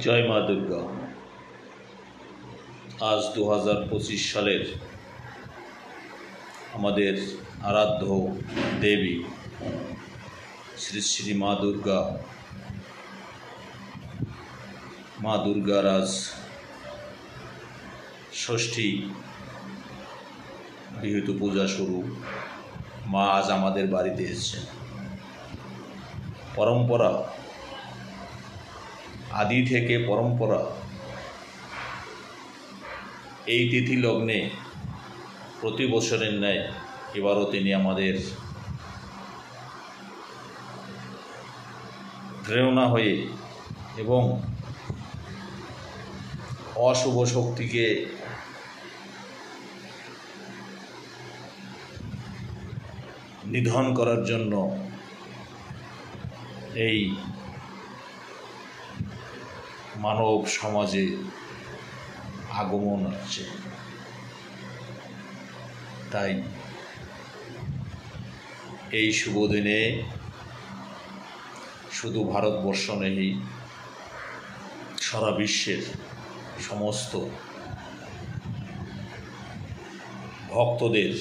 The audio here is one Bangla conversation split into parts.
জয় মা দুর্গা। আজ 2025 সালের আমাদের আরাধ্য দেবী শ্রী শ্রী মা দুর্গার আজ ষষ্ঠী বিহিত পূজা শুরু। মা আজ আমাদের বাড়িতে এসেছেন। পরম্পরা, আদি থেকে পরম্পরা, এই তিথি লগ্নে প্রতি বছরের ন্যায় এবারও তিনি আমাদের প্রেরণা হয়ে এবং অশুভ শক্তিকে নিধন করার জন্য এই মানব সমাজে আগমন হচ্ছে। তাই এই শুভ দিনে শুধু ভারতবর্ষ নেই, সারা বিশ্বের সমস্ত ভক্তদের,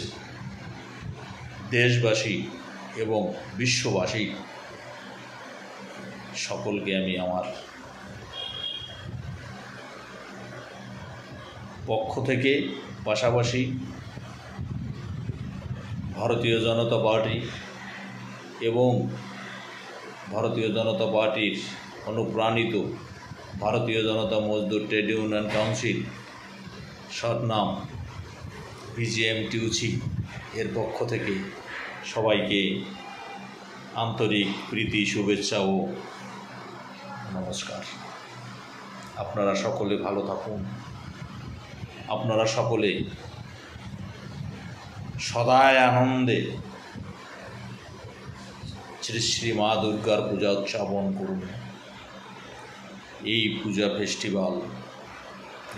দেশবাসী এবং বিশ্ববাসী সকলকে আমি আমার পক্ষ থেকে, পাশাপাশি ভারতীয় জনতা পার্টি এবং ভারতীয় জনতা পার্টির অনুপ্রাণিত ভারতীয় জনতা মজদুর ট্রেড ইউনিয়ন কাউন্সিল, সৎনাম BJMTUC এর পক্ষ থেকে সবাইকে আন্তরিক প্রীতি, শুভেচ্ছা ও নমস্কার। আপনারা সকলে ভালো থাকুন। আপনারা সকলে সদায় আনন্দে শ্রী শ্রী মা দুর্গার পূজা উদযাপন করুন। এই পূজা ফেস্টিভ্যাল,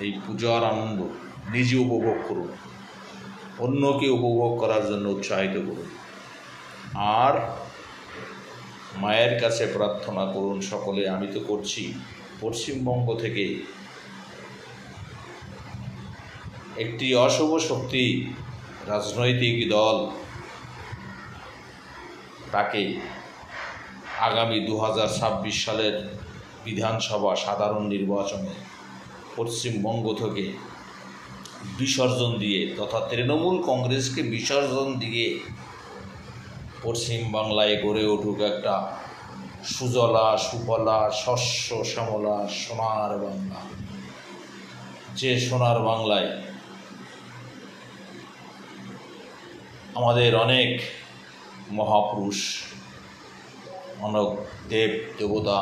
এই পূজার আনন্দ নিজে উপভোগ করুন, অন্যকে উপভোগ করার জন্য উৎসাহিত করুন। আর মায়ের কাছে প্রার্থনা করুন সকলে। আমি তো করছি। পশ্চিমবঙ্গ থেকে একটি অশুভ শক্তি রাজনৈতিক দল তাকে আগামী 2026 সালের বিধানসভা সাধারণ নির্বাচনে পশ্চিমবঙ্গ থেকে বিসর্জন দিয়ে তথা তৃণমূল কংগ্রেসকে বিসর্জন দিয়ে পশ্চিমবাংলায় গড়ে উঠুক একটা সুজলা সুফলা শস্য শ্যামলা সোনার বাংলা। যে সোনার বাংলায় আমাদের অনেক মহাপুরুষ, অনেক দেব দেবতা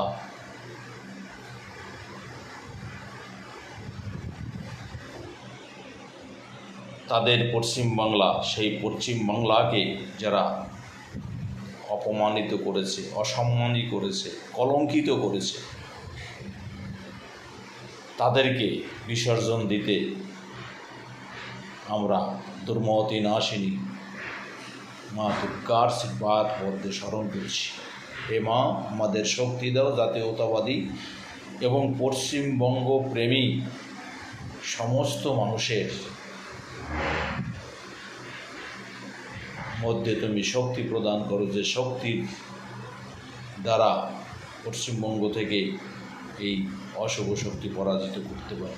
তাদের পশ্চিমবাংলা, সেই পশ্চিমবাংলাকে যারা অপমানিত করেছে, অসম্মানিত করেছে, কলঙ্কিত করেছে, তাদেরকে বিসর্জন দিতে আমরা দুর্মতি নাশিনী মা দুর্গার আশীর্বাদ মধ্যে স্মরণ করছি। হে মা, আমাদের শক্তি দাও জাতীয়তাবাদী এবং পশ্চিমবঙ্গ প্রেমী সমস্ত মানুষের মধ্যে তুমি শক্তি প্রদান করো, যে শক্তির দ্বারা পশ্চিমবঙ্গ থেকে এই অশুভ শক্তি পরাজিত করতে পারে।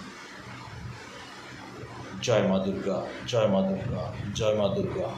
জয় মা দুর্গা, জয় মা দুর্গা, জয় মা দুর্গা।